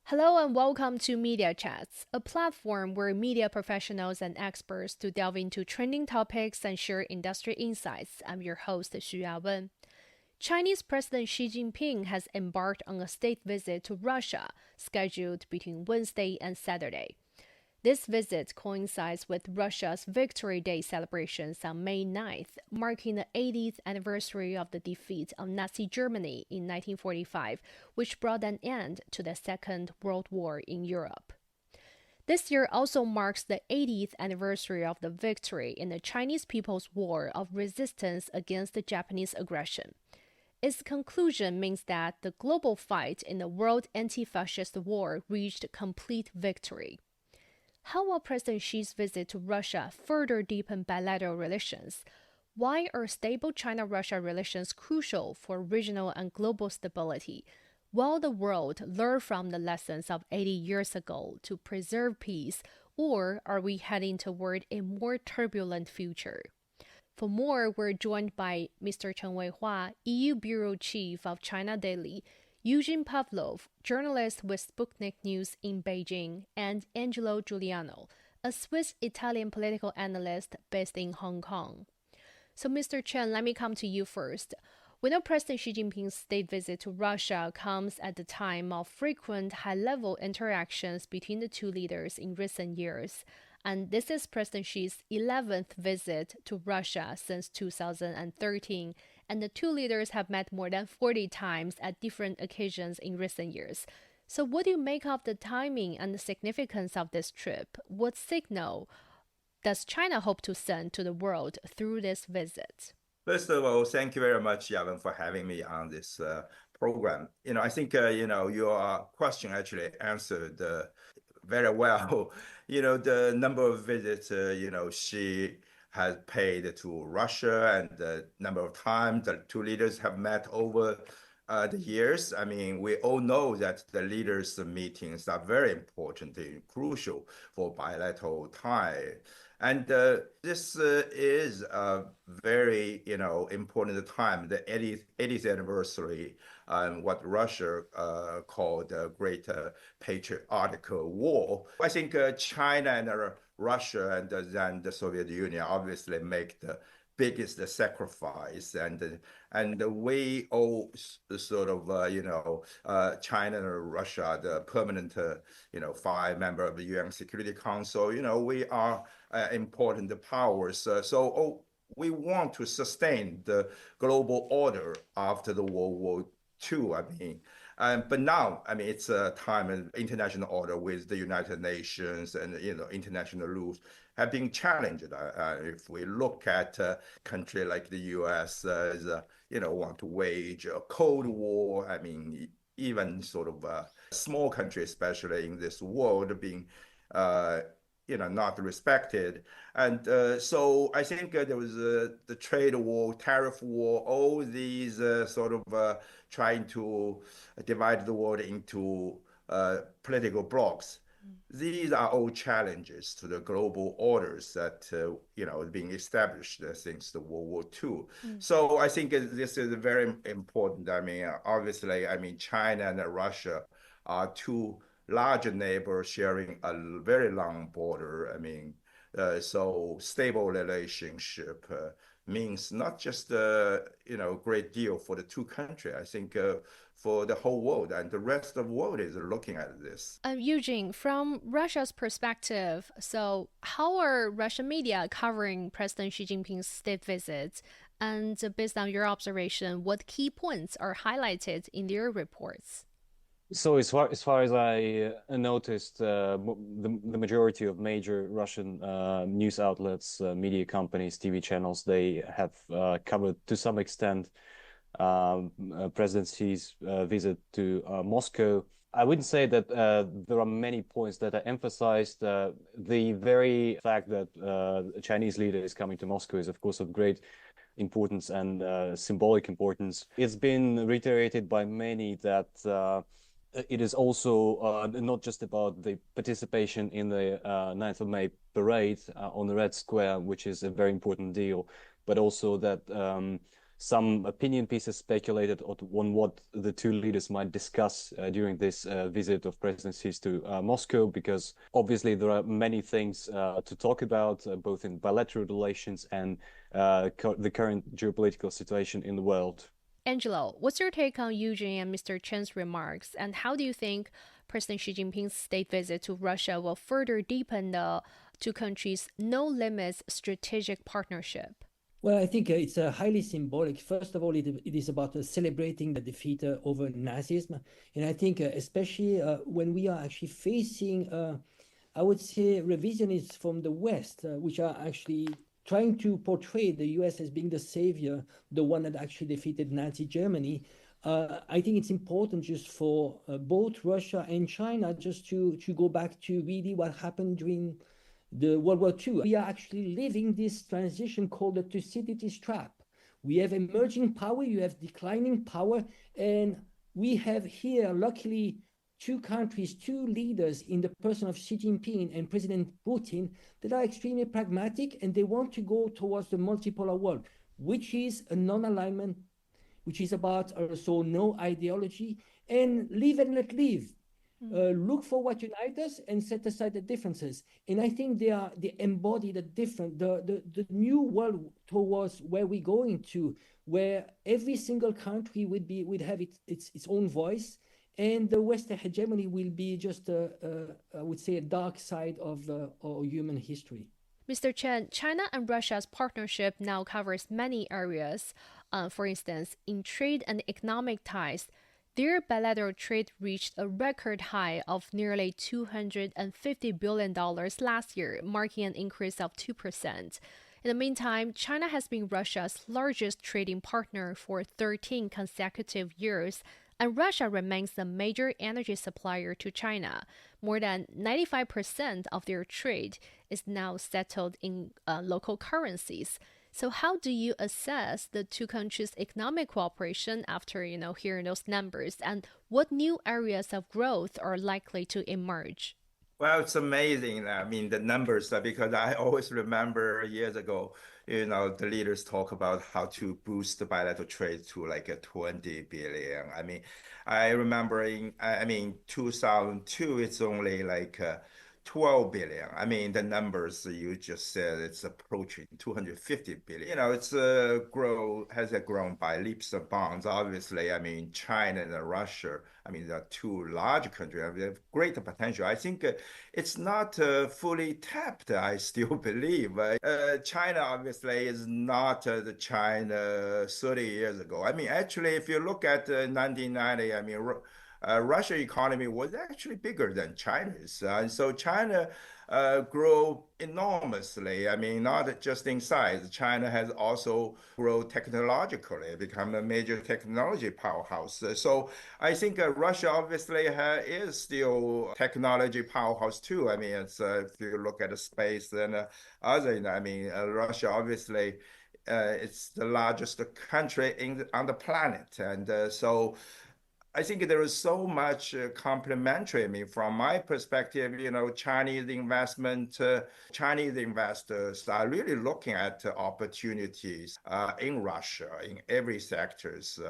Hello and welcome to Media Chats, a platform where media professionals and experts to delve into trending topics and share industry insights. I'm your host, Xu Yawen. Chinese President Xi Jinping has embarked on a state visit to Russia, scheduled between Wednesday and Saturday. This visit coincides with Russia's Victory Day celebrations on May 9th, marking the 80th anniversary of the defeat of Nazi Germany in 1945, which brought an end to the Second World War in Europe. This year also marks the 80th anniversary of the victory in the Chinese People's War of resistance against the Japanese aggression. Its conclusion means that the global fight in the World Anti-Fascist War reached complete victory. How will President Xi's visit to Russia further deepen bilateral relations? Why are stable China-Russia relations crucial for regional and global stability? Will the world learn from the lessons of 80 years ago to preserve peace, or are we heading toward a more turbulent future? For more, we're joined by Mr. Chen Weihua, EU Bureau Chief of China Daily, Eugen Pavlov, journalist with Sputnik News in Beijing, and Angelo Giuliano, a Swiss-Italian political analyst based in Hong Kong. So, Mr. Chen, let me come to you first. We know President Xi Jinping's state visit to Russia comes at the time of frequent high-level interactions between the two leaders in recent years. And this is President Xi's 11th visit to Russia since 2013, and the two leaders have met more than 40 times at different occasions in recent years. So what do you make of the timing and the significance of this trip? What signal does China hope to send to the world through this visit? First of all, thank you very much, Yavin, for having me on this program. I think, your question actually answered very well. The number of visits, she has paid to Russia and the number of times the two leaders have met over the years. I mean, we all know that the leaders' meetings are very important and crucial for bilateral tie. And this is a very, important time, the 80th anniversary, what Russia called the Great Patriotic War. I think China and Russia and then the Soviet Union obviously make the biggest sacrifice, and we all sort of China and Russia, the permanent five member of the UN Security Council. We are important powers, so we want to sustain the global order after the World War II. I mean. But now, I mean, it's a time of international order with the United Nations and international rules have been challenged. If we look at a country like the U.S., want to wage a Cold War. I mean, even sort of a small country, especially in this world, being not respected. And so I think there was the trade war, tariff war, all these sort of trying to divide the world into political blocs. These are all challenges to the global orders that being established since the World War II. So I think this is very important. I mean, obviously, China and Russia are two large neighbors sharing a very long border. I mean, so stable relationship means not just great deal for the two countries. I think for the whole world, and the rest of the world is looking at this. Eugene, from Russia's perspective, so how are Russian media covering President Xi Jinping's state visits? And based on your observation, what key points are highlighted in their reports? So as far as I noticed, the majority of major Russian news outlets, media companies, TV channels, they have covered to some extent President Xi's visit to Moscow. I wouldn't say that there are many points that are emphasized. The very fact that a Chinese leader is coming to Moscow is, of course, of great importance and symbolic importance. It's been reiterated by many that it is also not just about the participation in the 9th of May parade on the Red Square, which is a very important deal, but also that some opinion pieces speculated on what the two leaders might discuss during this visit of President Xi to Moscow, because obviously there are many things to talk about, both in bilateral relations and the current geopolitical situation in the world. Angelo, what's your take on Eugen and Mr. Chen's remarks, and how do you think President Xi Jinping's state visit to Russia will further deepen the two countries' no-limits strategic partnership? Well, I think it's highly symbolic. First of all, it is about celebrating the defeat over Nazism. And I think especially when we are actually facing, I would say, revisionists from the West, which are actually trying to portray the US as being the savior, the one that actually defeated Nazi Germany. I think it's important just for both Russia and China just to go back to really what happened during the World War II. We are actually living this transition called the Thucydides trap. We have emerging power, you have declining power, and we have here, luckily, two countries, two leaders in the person of Xi Jinping and President Putin that are extremely pragmatic, and they want to go towards the multipolar world, which is a non-alignment, which is about also no ideology, and live and let live. Look for what unites us and set aside the differences. And I think they embody the new world towards where we're going to, where every single country would have its own voice, and the Western hegemony will be just I would say a dark side of our human history. Mr. Chen, China and Russia's partnership now covers many areas. For instance, in trade and economic ties, their bilateral trade reached a record high of nearly $250 billion last year, marking an increase of 2%. In the meantime, China has been Russia's largest trading partner for 13 consecutive years, and Russia remains the major energy supplier to China. More than 95% of their trade is now settled in local currencies. So how do you assess the two countries' economic cooperation after, hearing those numbers, and what new areas of growth are likely to emerge? Well, it's amazing. I mean, the numbers, because I always remember years ago, the leaders talk about how to boost the bilateral trade to like a 20 billion. I mean, I remember in 2002, it's only like 12 billion. I mean, the numbers you just said, it's approaching 250 billion. It's has grown by leaps and bounds. Obviously, I mean, China and Russia, I mean, the two large countries have great potential. I think it's not fully tapped, I still believe. China obviously is not the China 30 years ago. I mean, actually, if you look at 1990, I mean, Russia economy was actually bigger than China's. And so China grew enormously. I mean, not just in size. China has also grown technologically, become a major technology powerhouse. So I think Russia obviously is still technology powerhouse too. I mean, it's, if you look at the space and other, I mean, Russia obviously it's the largest country on the planet. And so I think there is so much complementary. I mean, from my perspective, Chinese investors are really looking at opportunities in Russia in every sectors.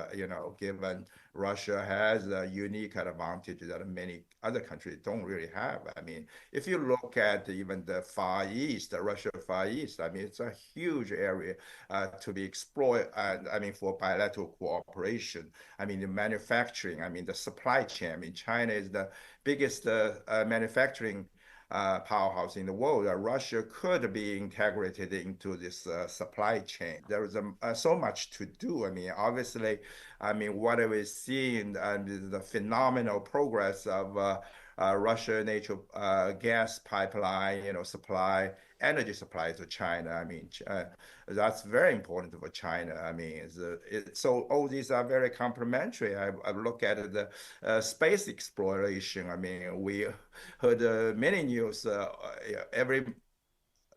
Given Russia has a unique advantage that many other countries don't really have. I mean, if you look at even the Far East, the Russia Far East, I mean, it's a huge area to be explored. I mean, for bilateral cooperation. I mean, the manufacturing. I mean, the supply chain. I mean, China is the biggest manufacturing powerhouse in the world. Russia could be integrated into this supply chain. There is so much to do. I mean, obviously, what we're seeing is the phenomenal progress of Russia natural gas pipeline, energy supply to China. I mean, that's very important for China. I mean, so all these are very complementary. I look at the space exploration. I mean, we heard many news every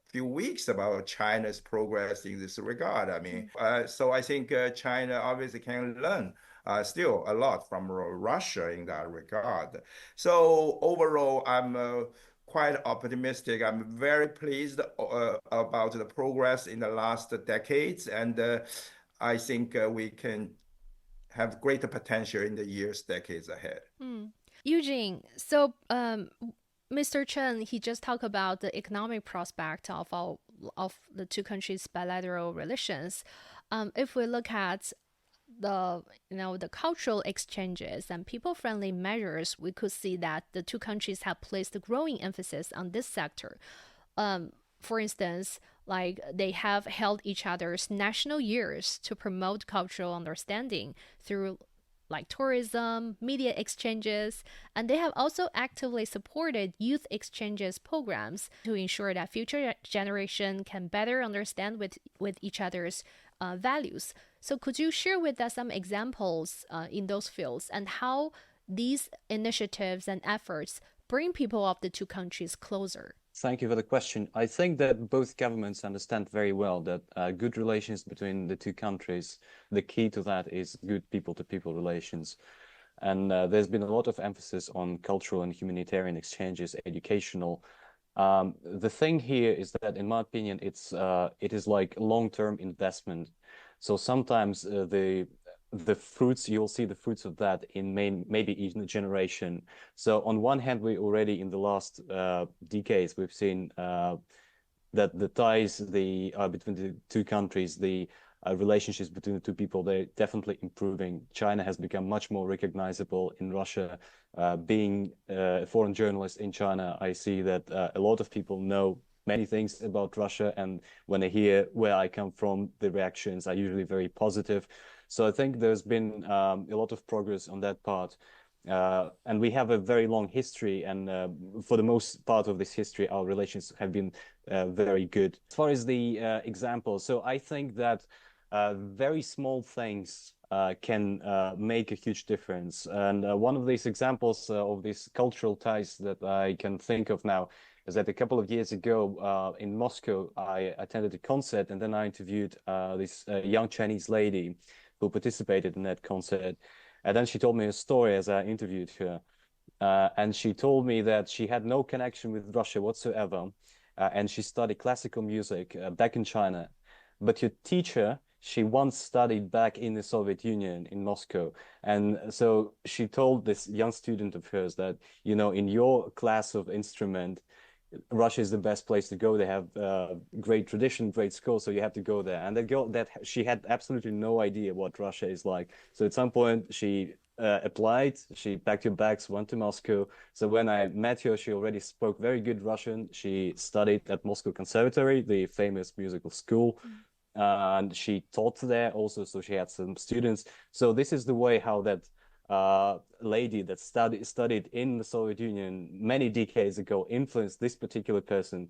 few weeks about China's progress in this regard. I mean, so I think China obviously can learn still a lot from Russia in that regard. So overall, I'm quite optimistic. I'm very pleased about the progress in the last decades, and I think we can have greater potential in the years, decades ahead. Eugene, so Mr. Chen, he just talked about the economic prospect of the two countries' bilateral relations. If we look at the cultural exchanges and people-friendly measures, we could see that the two countries have placed a growing emphasis on this sector. For instance, like they have held each other's national years to promote cultural understanding through like tourism, media exchanges, and they have also actively supported youth exchanges programs to ensure that future generation can better understand with each other's values. So could you share with us some examples in those fields and how these initiatives and efforts bring people of the two countries closer? Thank you for the question. I think that both governments understand very well that good relations between the two countries, the key to that is good people-to-people relations. And there's been a lot of emphasis on cultural and humanitarian exchanges, educational. The thing here is that, in my opinion, it is like long-term investment. So sometimes the fruits, you'll see the fruits of that in maybe even a generation. So on one hand, we already in the last decades, we've seen that the ties between the two countries, the relationships between the two people, they're definitely improving. China has become much more recognizable in Russia. Being a foreign journalist in China, I see that a lot of people know many things about Russia, and when they hear where I come from, the reactions are usually very positive. So I think there's been a lot of progress on that part. And we have a very long history, and for the most part of this history, our relations have been very good. As far as the example, so I think that very small things can make a huge difference. And one of these examples of these cultural ties that I can think of now is that a couple of years ago in Moscow, I attended a concert, and then I interviewed this young Chinese lady who participated in that concert. And then she told me a story as I interviewed her. And she told me that she had no connection with Russia whatsoever. And she studied classical music back in China. But her teacher, she once studied back in the Soviet Union in Moscow. And so she told this young student of hers that, you know, in your class of instrument, Russia is the best place to go. They have great tradition, great schools, so you have to go there. And the girl, that she had absolutely no idea what Russia is like. So at some point she applied, she packed her bags, went to Moscow. So when I met her, she already spoke very good Russian. She studied at Moscow Conservatory, the famous musical school. And she taught there also, so she had some students. So this is the way how that lady that studied in the Soviet Union many decades ago influenced this particular person.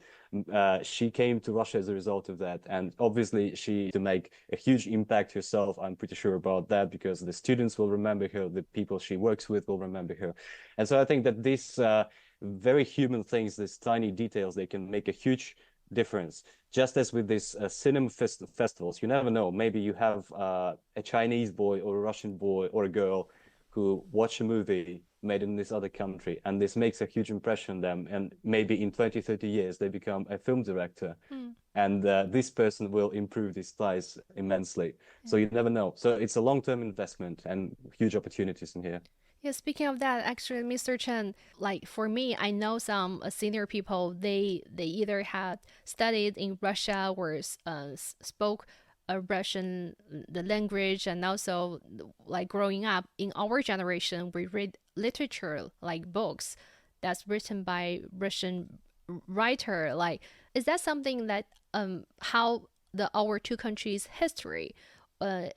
She came to Russia as a result of that, and obviously she to make a huge impact herself. I'm pretty sure about that, because the students will remember her, the people she works with will remember her. And so I think that these very human things, these tiny details, they can make a huge difference. Just as with these cinema festivals, you never know, maybe you have a Chinese boy or a Russian boy or a girl who watch a movie made in this other country, and this makes a huge impression on them, and maybe in 20-30 years they become a film director. And this person will improve these ties immensely. So you never know. So it's a long-term investment and huge opportunities in here. Yeah, speaking of that, actually, Mr. Chen, like for me, I know some senior people, they either had studied in Russia or spoke Russian, the language, and also like growing up in our generation, we read literature like books that's written by Russian writer. Like, is that something that how our two countries' history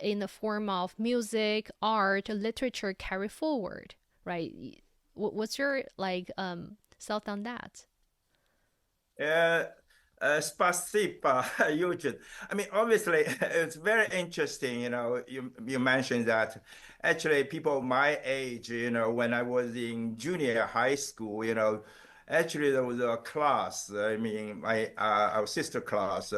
in the form of music, art, literature carry forward, right? What's your like thought on that? Spasiba, Eugen. I mean, obviously, it's very interesting. You know, you mentioned that actually people my age, you know, when I was in junior high school, you know, actually there was a class. I mean, our sister class,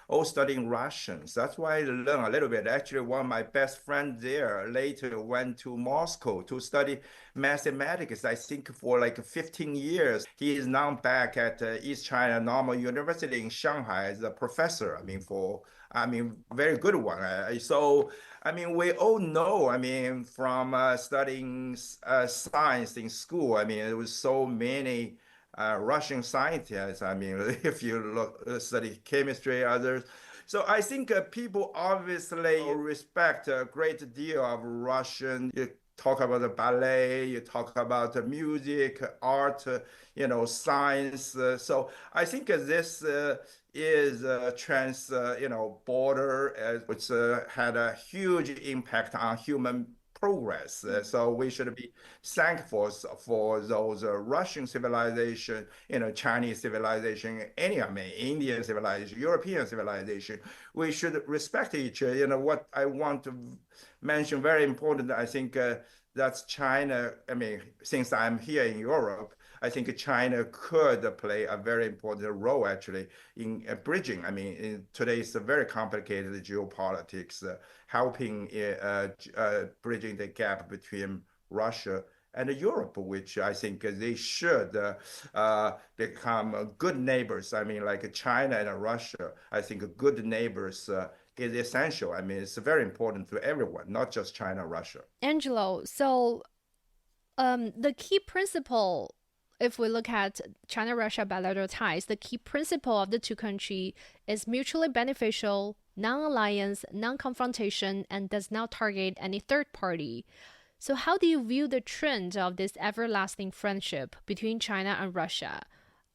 all studying Russians. That's why I learned a little bit. Actually, one of my best friends there later went to Moscow to study mathematics, I think for like 15 years. He is now back at East China Normal University in Shanghai as a professor, I mean, for I mean, very good one. So, I mean, we all know, I mean, from studying science in school, I mean, there was so many Russian scientists. I mean, if you look, study chemistry, others. So I think people obviously respect a great deal of Russian. You talk about the ballet, you talk about the music, art, science. So I think this is a border, which had a huge impact on human progress. So we should be thankful for those Russian civilization, Chinese civilization, I mean, Indian civilization, European civilization. We should respect each other. What I want to mention, very important, I think that's China. I mean, since I'm here in Europe, I think China could play a very important role actually in bridging. I mean, in today's very complicated geopolitics, helping bridging the gap between Russia and Europe, which I think they should become good neighbors. I mean, like China and Russia, I think good neighbors is essential. I mean, it's very important to everyone, not just China, Russia. Angelo, so the key principle, if we look at China-Russia bilateral ties, the key principle of the two countries is mutually beneficial, non-alliance, non-confrontation, and does not target any third party. So how do you view the trend of this everlasting friendship between China and Russia?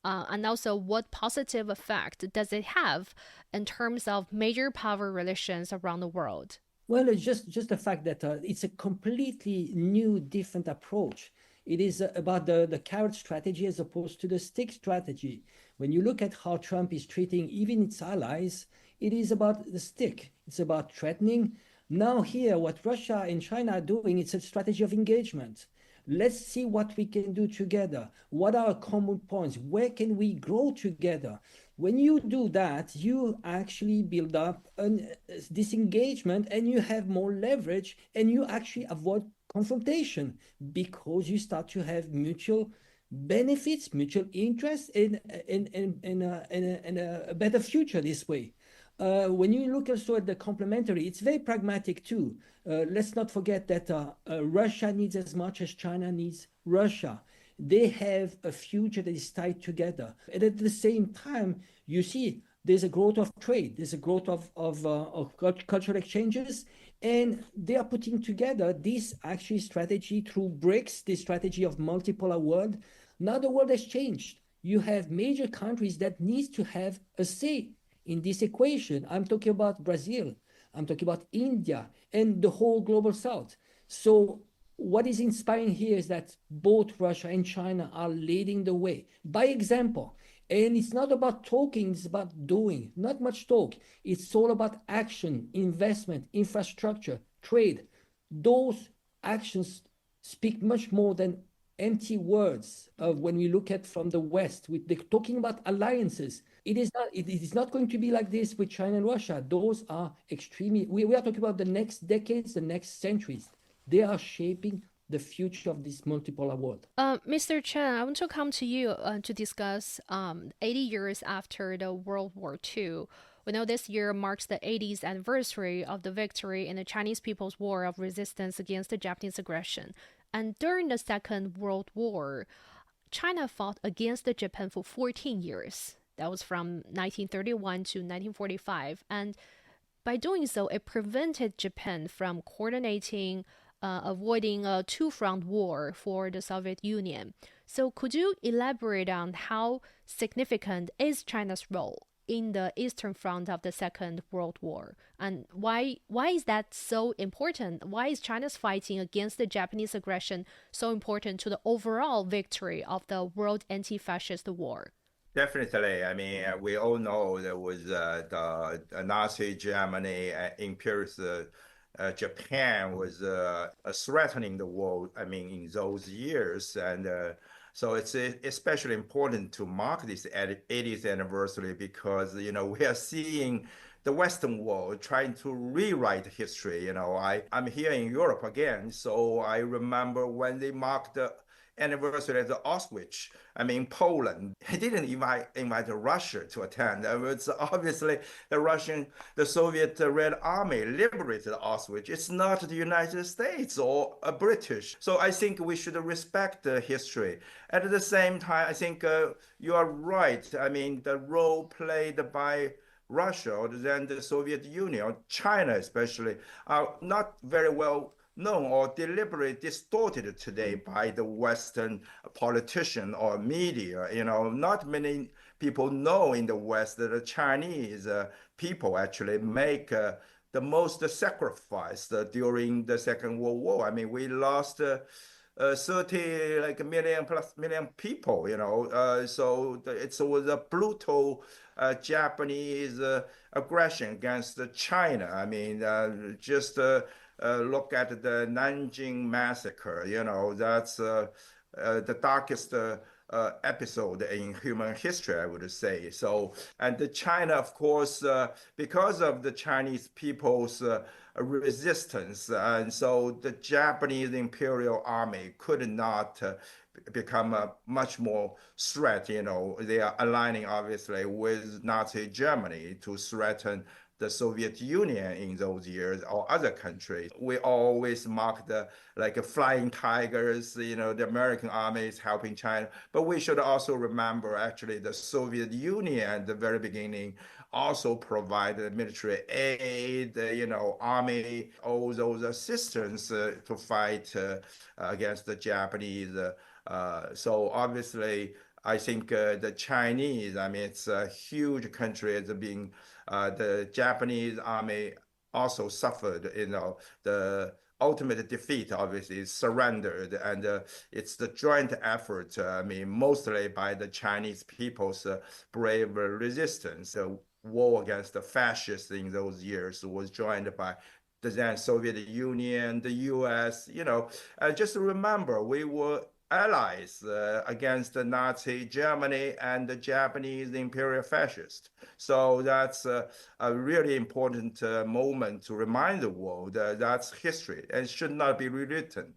And also, what positive effect does it have in terms of major power relations around the world? Well, it's just the fact that it's a completely new, different approach. It is about the carrot strategy as opposed to the stick strategy. When you look at how Trump is treating even its allies, it is about the stick. It's about threatening. Now here, what Russia and China are doing, it's a strategy of engagement. Let's see what we can do together. What are our common points? Where can we grow together? When you do that, you actually build up this engagement and you have more leverage and you actually avoid confrontation because you start to have mutual benefits, mutual interests, and a better future this way. When you look also at the complementary, it's very pragmatic too. Let's not forget that Russia needs as much as China needs Russia. They have a future that is tied together. And at the same time, you see there's a growth of trade, there's a growth of cultural exchanges, and they are putting together this actually strategy through BRICS, this strategy of multipolar world. Now the world has changed. You have major countries that need to have a say in this equation. I'm talking about Brazil, I'm talking about India, and the whole global south. So what is inspiring here is that both Russia and China are leading the way by example. And it's not about talking, it's about doing. Not much talk. It's all about action, investment, infrastructure, trade. Those actions speak much more than empty words of when we look at from the West. They're talking about alliances. It is not going to be like this with China and Russia. Those are extremely, we are talking about the next decades, the next centuries. They are shaping the future of this multipolar world. Mr. Chen, I want to come to you to discuss 80 years after the World War II. We know this year marks the 80th anniversary of the victory in the Chinese People's War of resistance against the Japanese aggression. And during the Second World War, China fought against Japan for 14 years. That was from 1931 to 1945. And by doing so, it prevented Japan from coordinating avoiding a two-front war for the Soviet Union. So could you elaborate on how significant is China's role in the Eastern Front of the Second World War? And why is that so important? Why is China's fighting against the Japanese aggression so important to the overall victory of the World Anti-Fascist War? Definitely. I mean, we all know there was the Nazi Germany, imperialist Japan was threatening the world, I mean, in those years. And so it's especially important to mark this 80th anniversary because, we are seeing the Western world trying to rewrite history. I'm here in Europe again, so I remember when they marked the anniversary of the Auschwitz. I mean, Poland. He didn't invite Russia to attend. It's obviously the Soviet Red Army liberated Auschwitz. It's not the United States or a British. So I think we should respect the history. At the same time, I think you are right. I mean, the role played by Russia or then the Soviet Union, or China especially, are not very well known or deliberately distorted today by the Western politician or media. Not many people know in the West that the Chinese people actually make the most sacrifice during the Second World War. I mean, we lost 30 like million people, so it was a brutal Japanese aggression against China. I mean, just look at the Nanjing massacre. That's the darkest episode in human history, I would say. So, and the China, of course, because of the Chinese people's resistance, and so the Japanese Imperial Army could not become a much more threat. They are aligning obviously with Nazi Germany to threaten the Soviet Union in those years or other countries. We always mark the like flying tigers, the American army is helping China. But we should also remember actually the Soviet Union at the very beginning also provided military aid, army, all those assistance to fight against the Japanese. So obviously, I think the Chinese, I mean, it's a huge country. It's being the Japanese army also suffered, the ultimate defeat, obviously, surrendered. And it's the joint effort, I mean, mostly by the Chinese people's brave resistance. The war against the fascists in those years was joined by the then Soviet Union, the US. Just remember, we were allies against the Nazi Germany and the Japanese imperial fascists. So that's a really important moment to remind the world that's history and should not be rewritten.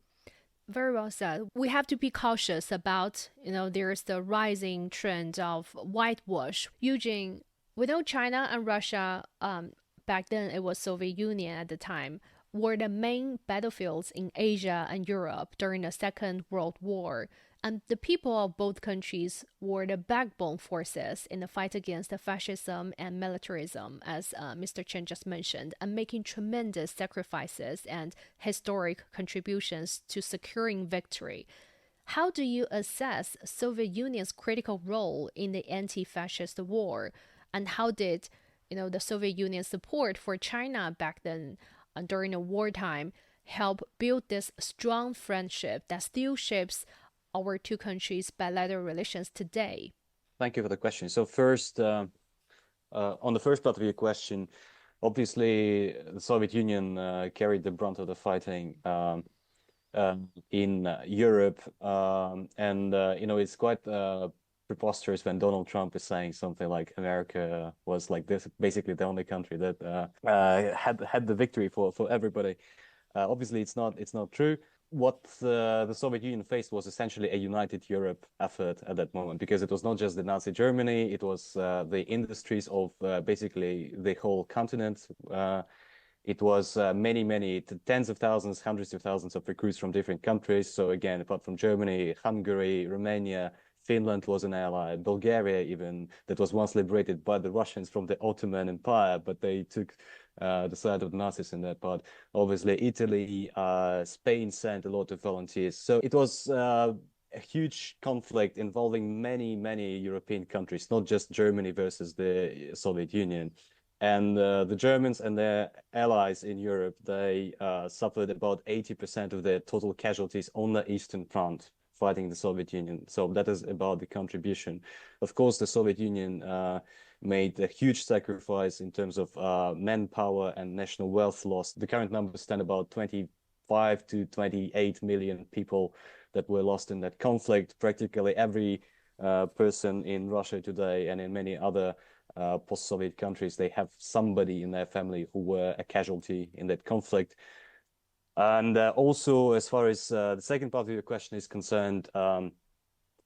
Very well said. We have to be cautious about, there's the rising trend of whitewash. Eugene, we know China and Russia, back then it was Soviet Union at the time, were the main battlefields in Asia and Europe during the Second World War. And the people of both countries were the backbone forces in the fight against the fascism and militarism, as Mr. Chen just mentioned, and making tremendous sacrifices and historic contributions to securing victory. How do you assess Soviet Union's critical role in the anti-fascist war? And how did, the Soviet Union's support for China back then during the wartime help build this strong friendship that still shapes our two countries' bilateral relations today? Thank you for the question. So first, on the first part of your question, obviously the Soviet Union carried the brunt of the fighting in Europe, and it's quite preposterous when Donald Trump is saying something like America was like this, basically the only country that had the victory for everybody. Obviously, it's not true. What the Soviet Union faced was essentially a united Europe effort at that moment, because it was not just the Nazi Germany, it was the industries of basically the whole continent. It was many, tens of thousands, hundreds of thousands of recruits from different countries. So again, apart from Germany, Hungary, Romania, Finland was an ally, Bulgaria even, that was once liberated by the Russians from the Ottoman Empire, but they took the side of the Nazis in that part. Obviously, Italy, Spain sent a lot of volunteers. So it was a huge conflict involving many European countries, not just Germany versus the Soviet Union. And the Germans and their allies in Europe, they suffered about 80% of their total casualties on the Eastern Front, fighting the Soviet Union. So that is about the contribution. Of course, the Soviet Union made a huge sacrifice in terms of manpower and national wealth loss. The current numbers stand about 25 to 28 million people that were lost in that conflict. Practically every person in Russia today and in many other post-Soviet countries, they have somebody in their family who were a casualty in that conflict. And also, as far as the second part of your question is concerned,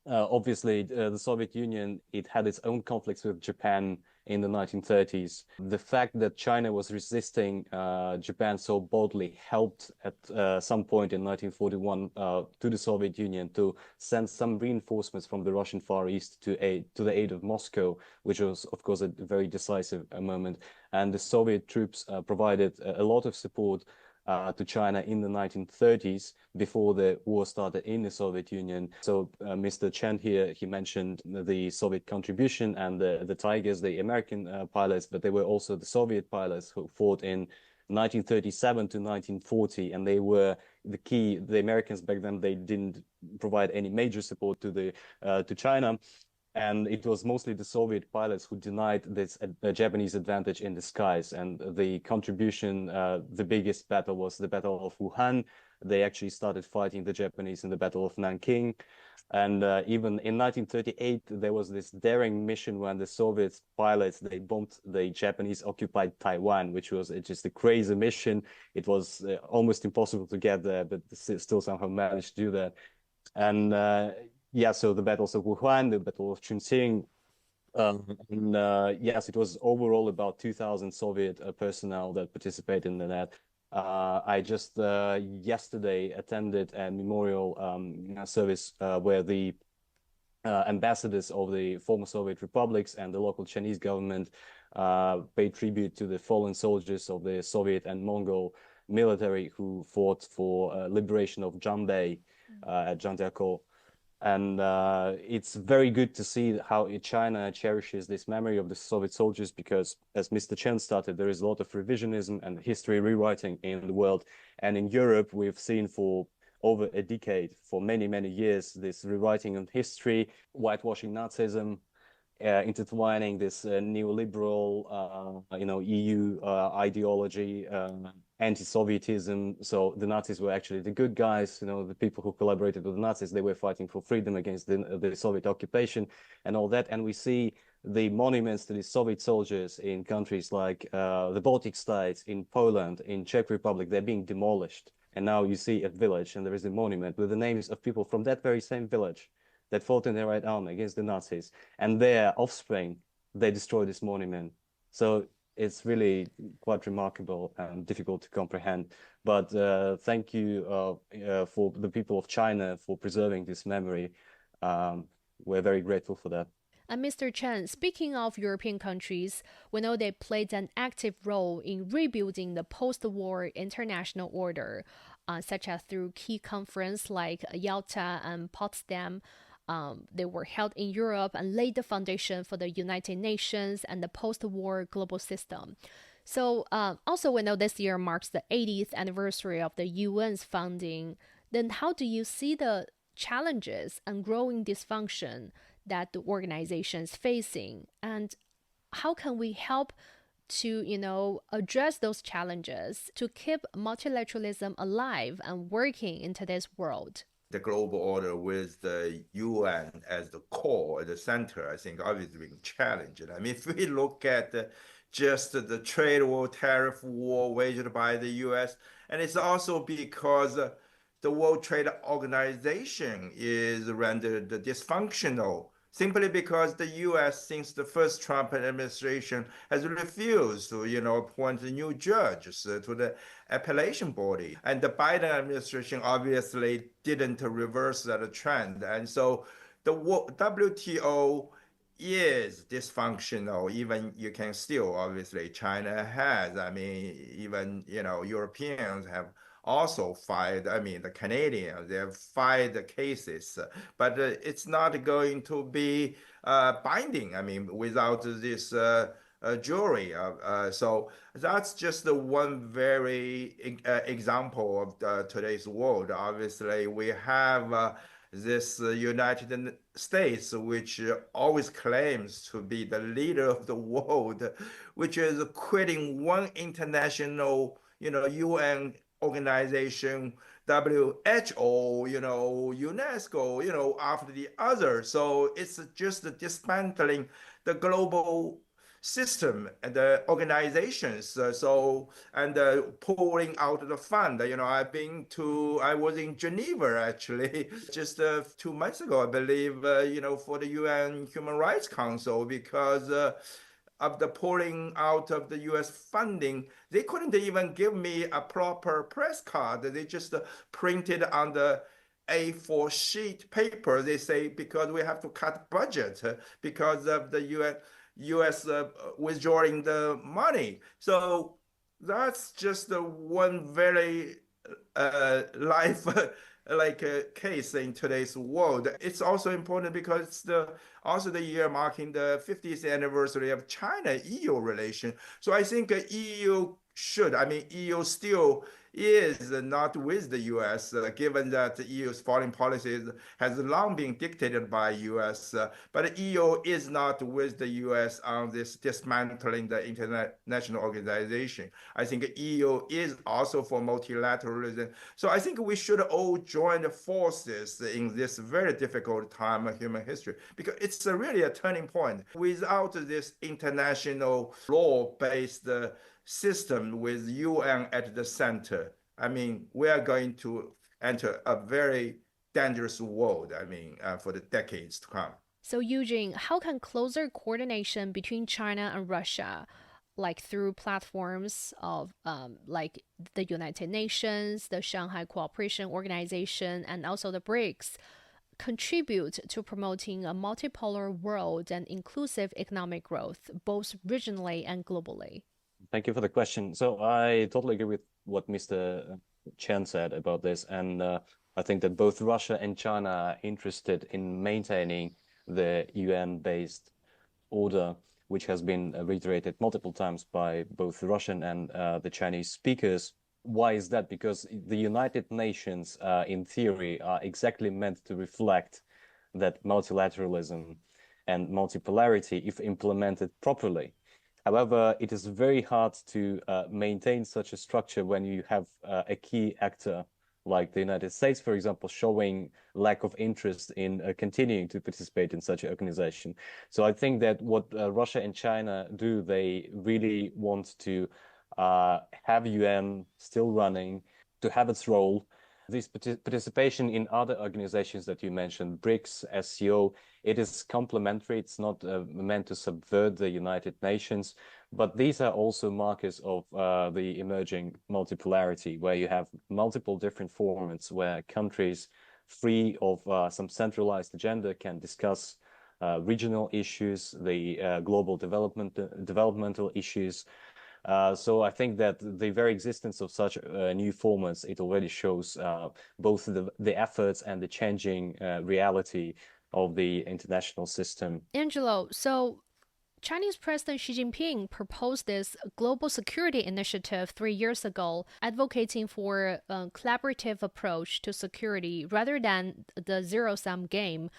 obviously, the Soviet Union, it had its own conflicts with Japan in the 1930s. The fact that China was resisting Japan so boldly helped at some point in 1941 to the Soviet Union to send some reinforcements from the Russian Far East to the aid of Moscow, which was, of course, a very decisive moment. And the Soviet troops provided a lot of support to China in the 1930s before the war started in the Soviet Union. So Mr. Chen here, he mentioned the Soviet contribution and the Tigers, the American pilots, but they were also the Soviet pilots who fought in 1937 to 1940, and they were the key. The Americans back then, they didn't provide any major support to China. And it was mostly the Soviet pilots who denied this Japanese advantage in the skies. And the contribution, the biggest battle was the Battle of Wuhan. They actually started fighting the Japanese in the Battle of Nanking. And even in 1938, there was this daring mission when the Soviet pilots, they bombed the Japanese-occupied Taiwan, which was just a crazy mission. It was almost impossible to get there, but still somehow managed to do that. And yeah, so the battles of Wuhan, the Battle of Chongqing, yes, it was overall about 2,000 Soviet personnel that participated in that. I just yesterday attended a memorial service where the ambassadors of the former Soviet republics and the local Chinese government paid tribute to the fallen soldiers of the Soviet and Mongol military who fought for liberation of Janbei at Zhangjiakou. And it's very good to see how China cherishes this memory of the Soviet soldiers because, as Mr. Chen started, there is a lot of revisionism and history rewriting in the world. And in Europe, we've seen for over a decade, for many, many years, this rewriting of history, whitewashing Nazism, intertwining this neoliberal, EU ideology, anti-Sovietism. So the Nazis were actually the good guys, the people who collaborated with the Nazis, they were fighting for freedom against the Soviet occupation and all that. And we see the monuments to the Soviet soldiers in countries like the Baltic states, in Poland, in Czech Republic, they're being demolished. And now you see a village and there is a monument with the names of people from that very same village that fought in the Red Army against the Nazis, and their offspring, they destroyed this monument. So it's really quite remarkable and difficult to comprehend. But thank you for the people of China for preserving this memory. We're very grateful for that. And Mr. Chen, speaking of European countries, we know they played an active role in rebuilding the post-war international order, such as through key conferences like Yalta and Potsdam. They were held in Europe and laid the foundation for the United Nations and the post-war global system. So also we know this year marks the 80th anniversary of the UN's founding. Then how do you see the challenges and growing dysfunction that the organization is facing? And how can we help to, address those challenges to keep multilateralism alive and working in today's world? The global order with the UN as the core, the center, I think obviously being challenged. I mean, if we look at just the trade war, tariff war waged by the US, and it's also because the World Trade Organization is rendered dysfunctional simply because the U.S., since the first Trump administration, has refused to, appoint new judges to the appellation body. And the Biden administration obviously didn't reverse that trend. And so the WTO is dysfunctional. Even you can still, obviously, China has, even, Europeans have also filed, the Canadians, they have filed the cases, but it's not going to be binding, without this jury. So that's just the one very example of today's world. Obviously, we have this United States, which always claims to be the leader of the world, which is quitting one international, UN organization, WHO, UNESCO, after the other. So it's just dismantling the global system and the organizations. And pouring out the fund. I was in Geneva actually just 2 months ago, I believe, for the UN Human Rights Council because of the pouring out of the US funding. They couldn't even give me a proper press card. They just printed on the A4 sheet paper. They say because we have to cut budget because of the US withdrawing the money. So that's just one very life like a case in today's world. It's also important because it's also the year marking the 50th anniversary of China-EU relation. So I think EU EU still is not with the US, given that the EU's foreign policy has long been dictated by US. But EU is not with the US on this dismantling the international organization. I think EU is also for multilateralism. So I think we should all join forces in this very difficult time of human history, because it's really a turning point. Without this international law-based system with UN at the center, we are going to enter a very dangerous world, for the decades to come. So, Eugene, how can closer coordination between China and Russia, like through platforms of like the United Nations, the Shanghai Cooperation Organization, and also the BRICS, contribute to promoting a multipolar world and inclusive economic growth, both regionally and globally? Thank you for the question. So I totally agree with what Mr. Chen said about this. And I think that both Russia and China are interested in maintaining the UN-based order, which has been reiterated multiple times by both the Russian and the Chinese speakers. Why is that? Because the United Nations, in theory, are exactly meant to reflect that multilateralism and multipolarity if implemented properly. However, it is very hard to maintain such a structure when you have a key actor like the United States, for example, showing lack of interest in continuing to participate in such an organization. So I think that what Russia and China do, they really want to have UN still running, to have its role. This participation in other organizations that you mentioned, BRICS, SCO, it is complementary. It's not meant to subvert the United Nations, but these are also markers of the emerging multipolarity, where you have multiple different formats where countries free of some centralized agenda can discuss regional issues, the global developmental issues. So I think that the very existence of such new formats, it already shows both the efforts and the changing reality of the international system. Angelo, so Chinese President Xi Jinping proposed this global security initiative 3 years ago, advocating for a collaborative approach to security rather than the zero-sum game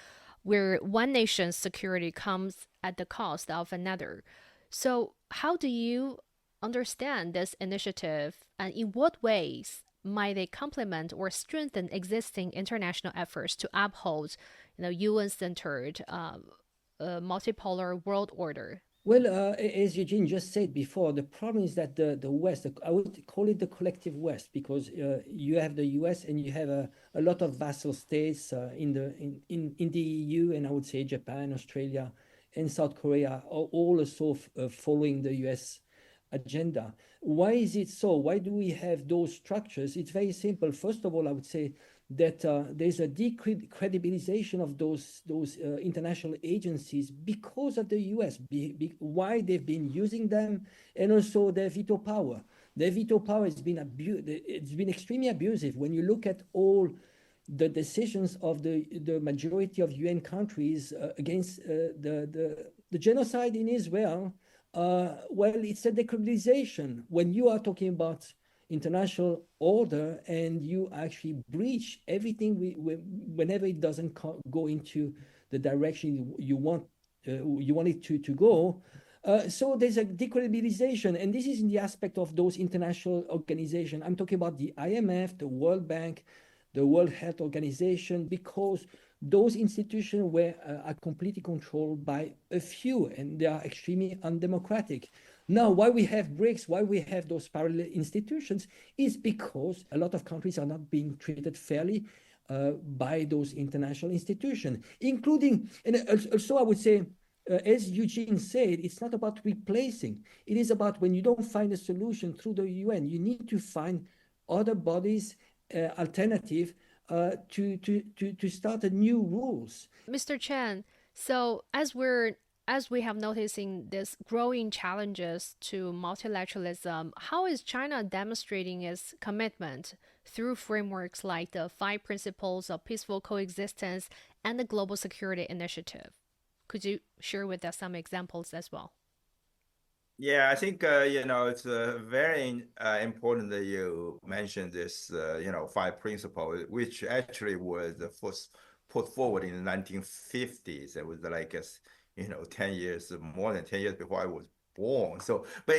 where one nation's security comes at the cost of another. So how do you understand this initiative, and in what ways might they complement or strengthen existing international efforts to uphold, UN-centered multipolar world order? Well, as Eugene just said before, the problem is that the West, I would call it the collective West, because you have the US and you have a lot of vassal states in the EU, and I would say Japan, Australia, and South Korea are all also following the US agenda. Why is it so? Why do we have those structures? It's very simple. First of all, I would say that there's a decredibilization of those international agencies because of the US, why they've been using them, and also their veto power. Their veto power has been it's been extremely abusive. When you look at all the decisions of the majority of UN countries against the genocide in Israel, well, it's a decriminalization. When you are talking about international order and you actually breach everything whenever it doesn't go into the direction you want it to go, so there's a decriminalization, and this is in the aspect of those international organizations. I'm talking about the IMF, the World Bank, the World Health Organization, because those institutions are completely controlled by a few, and they are extremely undemocratic. Now, why we have BRICS, why we have those parallel institutions, is because a lot of countries are not being treated fairly by those international institutions, including, and also I would say, as Eugene said, it's not about replacing. It is about when you don't find a solution through the UN, you need to find other bodies, alternative, to start a new rules. Mr. Chen, so as we have noticing this growing challenges to multilateralism, how is China demonstrating its commitment through frameworks like the 5 Principles of Peaceful Coexistence and the Global Security Initiative? Could you share with us some examples as well? Yeah, I think it's very important that you mentioned this 5 principles, which actually was the first put forward in the 1950s. It was like 10 years, more than 10 years before I was born. So, but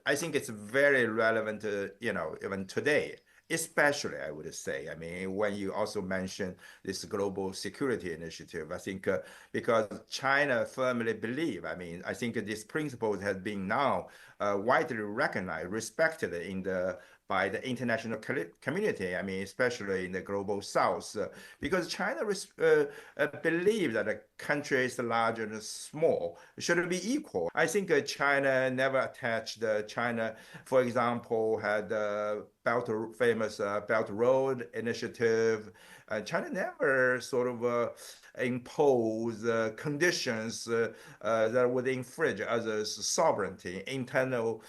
I think it's very relevant, even today. Especially, I would say, I mean, when you also mention this global security initiative, I think because China firmly believe, I think these principles have been now widely recognized, respected by the international community, especially in the global south, because China believes that a country is large and small, should be equal. I think China never attached, China, for example, had the famous Belt Road Initiative. China never sort of impose conditions that would infringe others' sovereignty. Internal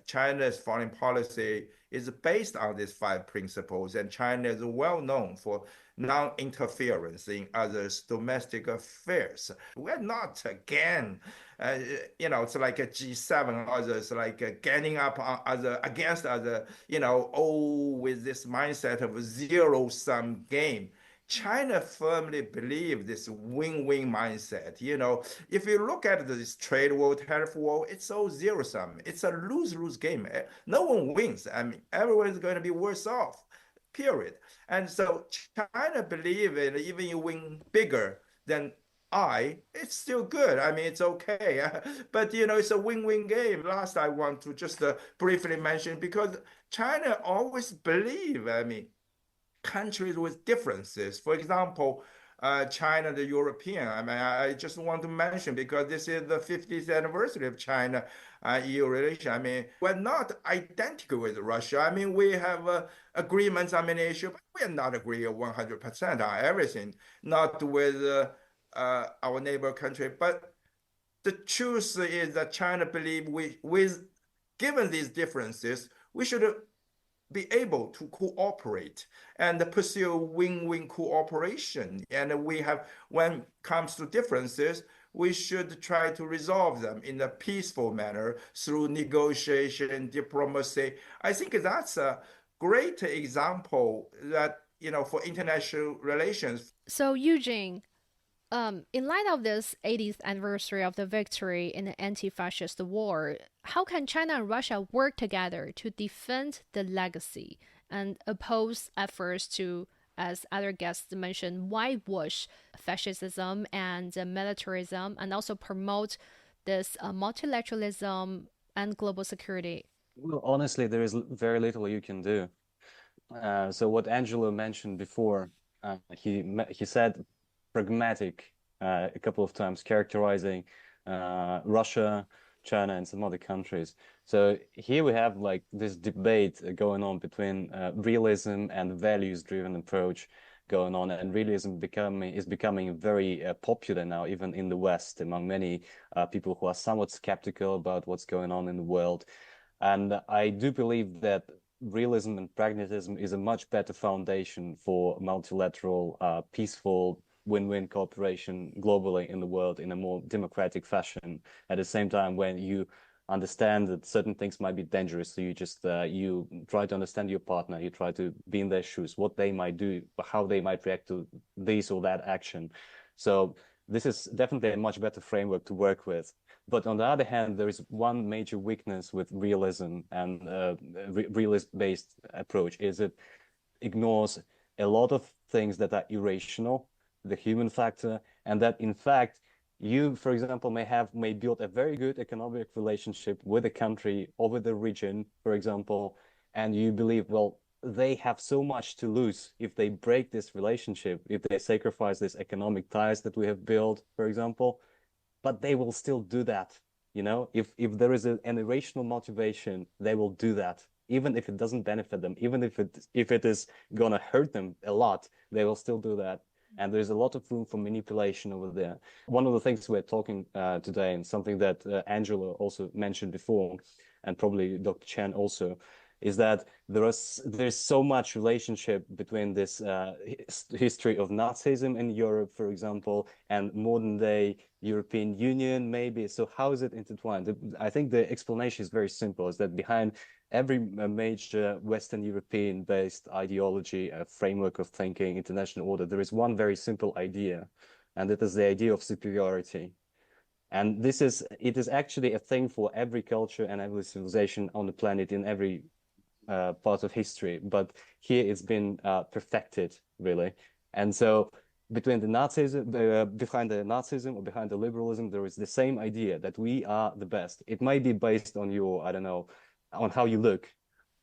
China's foreign policy is based on these 5 principles, and China is well known for non-interference in others' domestic affairs. We're not, again, it's like a G7, others like ganging up on against other, with this mindset of a zero-sum game. China firmly believes this win-win mindset. If you look at this trade war, tariff war, it's all zero-sum. It's a lose-lose game. No one wins. Everyone is going to be worse off, period. And so China believes even you win bigger than it's still good. It's okay. But, it's a win-win game. Last, I want to just briefly mention, because China always believe, countries with differences. For example, China, the European. I just want to mention, because this is the 50th anniversary of China EU relation. We're not identical with Russia. We have agreements on many issues, but we're not agreeing 100% on everything. Not with our neighbor country. But the truth is that China believes given these differences, we should be able to cooperate and pursue win-win cooperation. And when it comes to differences, we should try to resolve them in a peaceful manner through negotiation, diplomacy. I think that's a great example that, for international relations. So, Eugene, in light of this 80th anniversary of the victory in the anti-fascist war, how can China and Russia work together to defend the legacy and oppose efforts to, as other guests mentioned, whitewash fascism and militarism, and also promote this multilateralism and global security? Well, honestly, there is very little you can do. So what Angelo mentioned before, he said pragmatic a couple of times, characterizing Russia, China, and some other countries. So here we have like this debate going on between realism and values-driven approach going on, and realism is becoming very popular now, even in the West, among many people who are somewhat skeptical about what's going on in the world. And I do believe that realism and pragmatism is a much better foundation for multilateral, peaceful, win-win cooperation globally in the world in a more democratic fashion. At the same time, when you understand that certain things might be dangerous, so you just you try to understand your partner, you try to be in their shoes, what they might do, how they might react to this or that action. So this is definitely a much better framework to work with. But on the other hand, there is one major weakness with realism and realist-based approach, is it ignores a lot of things that are irrational the human factor, and that in fact, you, for example, may build a very good economic relationship with a country or with the region, for example, and you believe, well, they have so much to lose if they break this relationship, if they sacrifice this economic ties that we have built, for example, but they will still do that. You know, if there is an irrational motivation, they will do that, even if it doesn't benefit them, even if it is gonna hurt them a lot, they will still do that. And there's a lot of room for manipulation over there. One of the things we're talking today, and something that Angelo also mentioned before, and probably Dr. Chen also, is that there's so much relationship between this history of Nazism in Europe, for example, and modern day European Union, maybe. So how is it intertwined? I think the explanation is very simple, is that behind every major Western European-based ideology, a framework of thinking, international order, there is one very simple idea, and it is the idea of superiority. And it is actually a thing for every culture and every civilization on the planet in every part of history, but here it's been perfected, really. And so behind the Nazism or behind the liberalism, there is the same idea that we are the best. It might be based on your, I don't know, on how you look,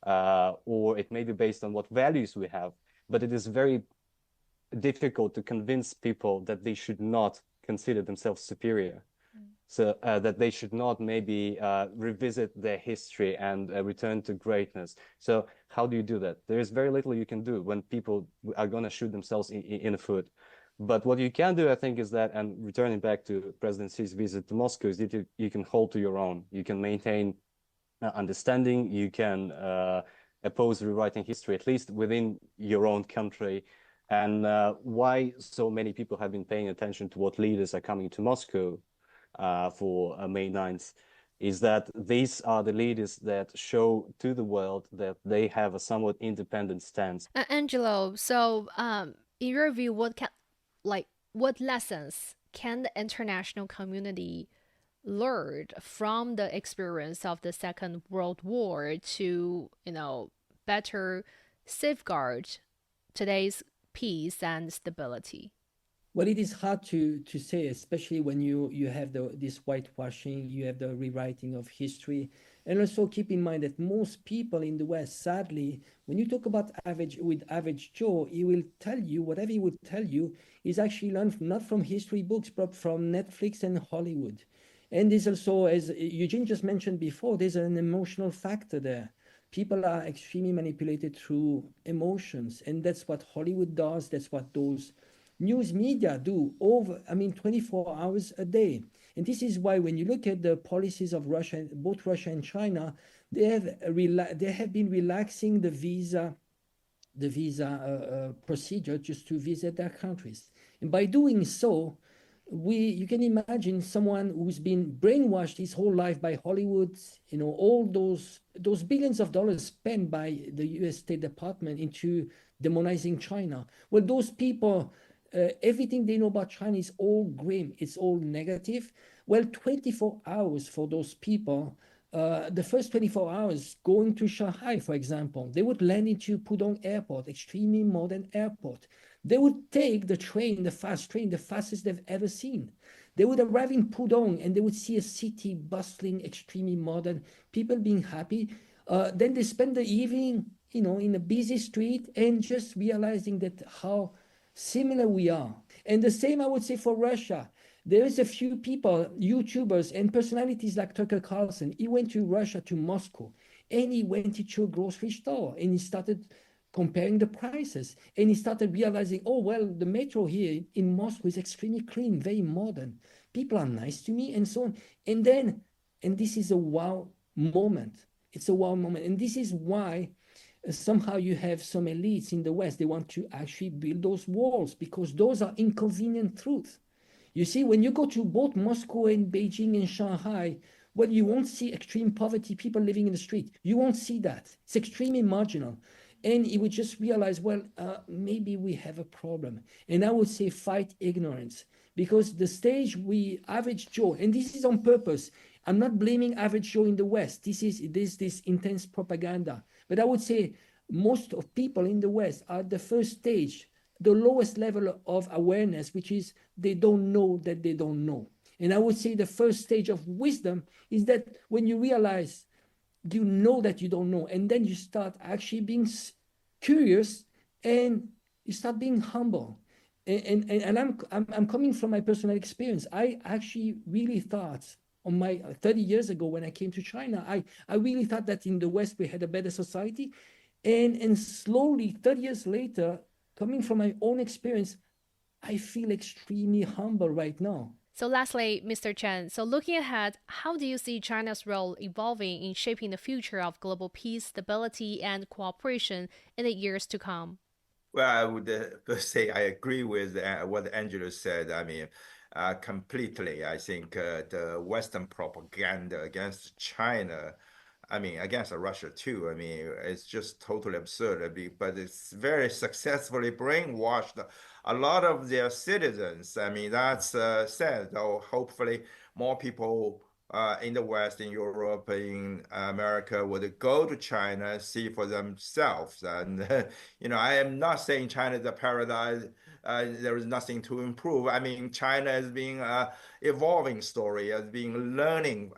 or it may be based on what values we have, but it is very difficult to convince people that they should not consider themselves superior. So that they should not maybe revisit their history and return to greatness. So how do you do that? There is very little you can do when people are going to shoot themselves in the foot. But what you can do, I think, is that, and returning back to President Xi's visit to Moscow, is that you can hold to your own. You can maintain understanding. You can oppose rewriting history, at least within your own country. And why so many people have been paying attention to what leaders are coming to Moscow for May 9th, is that these are the leaders that show to the world that they have a somewhat independent stance. Angelo, so in your view, what lessons can the international community learn from the experience of the Second World War to, better safeguard today's peace and stability? Well, it is hard to say, especially when you have this whitewashing, you have the rewriting of history. And also keep in mind that most people in the West, sadly, when you talk about average Joe, he will tell you, whatever he would tell you, is actually learned not from history books, but from Netflix and Hollywood. And there's also, as Eugene just mentioned before, there's an emotional factor there. People are extremely manipulated through emotions. And that's what Hollywood does. That's what those news media do 24 hours a day. And this is why when you look at the policies of Russia, both Russia and China, they have been relaxing the visa procedure just to visit their countries. And by doing so, you can imagine someone who's been brainwashed his whole life by Hollywood, all those billions of dollars spent by the US State Department into demonizing China. Well, those people, everything they know about China is all grim, it's all negative. Well, 24 hours for those people, the first 24 hours going to Shanghai, for example, they would land into Pudong Airport, extremely modern airport. They would take the train, the fast train, the fastest they've ever seen. They would arrive in Pudong and they would see a city bustling, extremely modern, people being happy. Then they spend the evening, in a busy street and just realizing that how similar we are. And the same I would say for Russia. There is a few people, YouTubers and personalities like Tucker Carlson. He went to Russia, to Moscow, and he went into a grocery store and he started comparing the prices. And he started realizing, oh, well, the metro here in Moscow is extremely clean, very modern. People are nice to me and so on. And this is a wow moment. It's a wow moment. And this is why somehow you have some elites in the West, they want to actually build those walls because those are inconvenient truths. You see, when you go to both Moscow and Beijing and Shanghai, well, you won't see extreme poverty, people living in the street. You won't see that. It's extremely marginal. And you would just realize, well, maybe we have a problem. And I would say fight ignorance because the stage average Joe, and this is on purpose. I'm not blaming average Joe in the West. This intense propaganda. But I would say most of people in the West are at the first stage, the lowest level of awareness, which is they don't know that they don't know. And I would say the first stage of wisdom is that when you realize you know that you don't know, and then you start actually being curious and you start being humble. And I'm coming from my personal experience. I actually really thought on my 30 years ago when I came to China, I really thought that in the West we had a better society. And slowly, 30 years later, coming from my own experience, I feel extremely humble right now. So lastly, Mr. Chen, so looking ahead, how do you see China's role evolving in shaping the future of global peace, stability, and cooperation in the years to come? Well, I would first say I agree with what Angelo said. I mean, completely. I think the Western propaganda against China, I mean, against Russia too. I mean, it's just totally absurd. But it's very successfully brainwashed a lot of their citizens. I mean, that's sad. Though hopefully more people in the West, in Europe, in America would go to China, see for themselves. And, I am not saying China is a paradise. There is nothing to improve. I mean, China is being an evolving story, has been learning,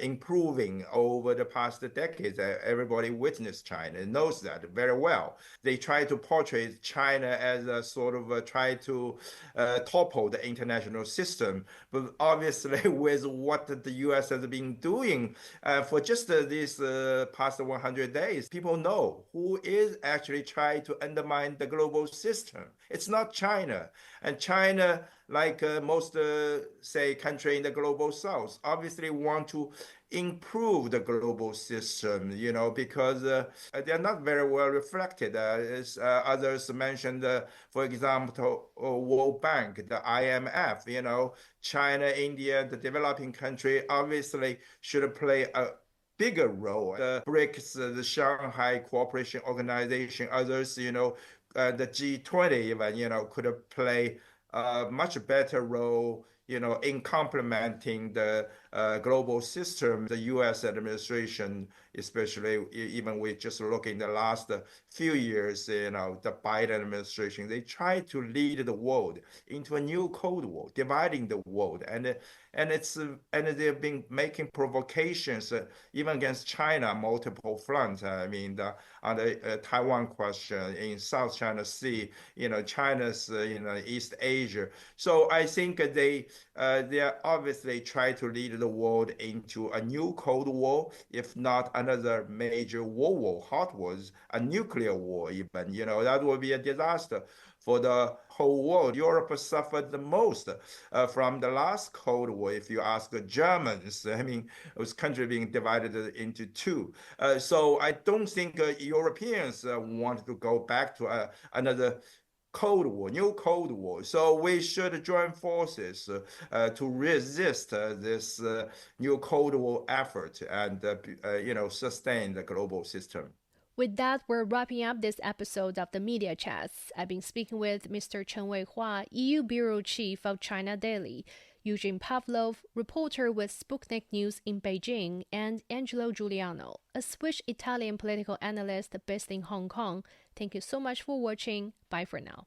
improving over the past decades. Everybody witnessed China, knows that very well. They try to portray China as a sort of try to topple the international system. But obviously, with what the US has been doing for just these past 100 days, people know who is actually trying to undermine the global system. It's not China. And China, like most, say, country in the global south, obviously want to improve the global system, because they're not very well reflected. As others mentioned, for example, World Bank, the IMF, China, India, the developing country obviously should play a bigger role. The BRICS, the Shanghai Cooperation Organization, others, the G20 even, could play a much better role, in complementing the global system. The U.S. administration, especially even with just looking the last few years, the Biden administration, they try to lead the world into a new Cold War, dividing the world, and they've been making provocations even against China, multiple fronts. I mean, on the Taiwan question, in South China Sea, China's, East Asia. So I think they are obviously trying to lead the world into a new Cold War, if not another major world war, hot wars, a nuclear war even. That would be a disaster for the whole world. Europe suffered the most from the last Cold War. If you ask the Germans, I mean, it was country being divided into two. So I don't think Europeans want to go back to another Cold War, new Cold War. So we should join forces to resist this new Cold War effort and, sustain the global system. With that, we're wrapping up this episode of the Media Chats. I've been speaking with Mr. Chen Weihua, EU Bureau Chief of China Daily, Eugen Pavlov, reporter with Sputnik News in Beijing, and Angelo Giuliano, a Swiss-Italian political analyst based in Hong Kong. Thank you so much for watching. Bye for now.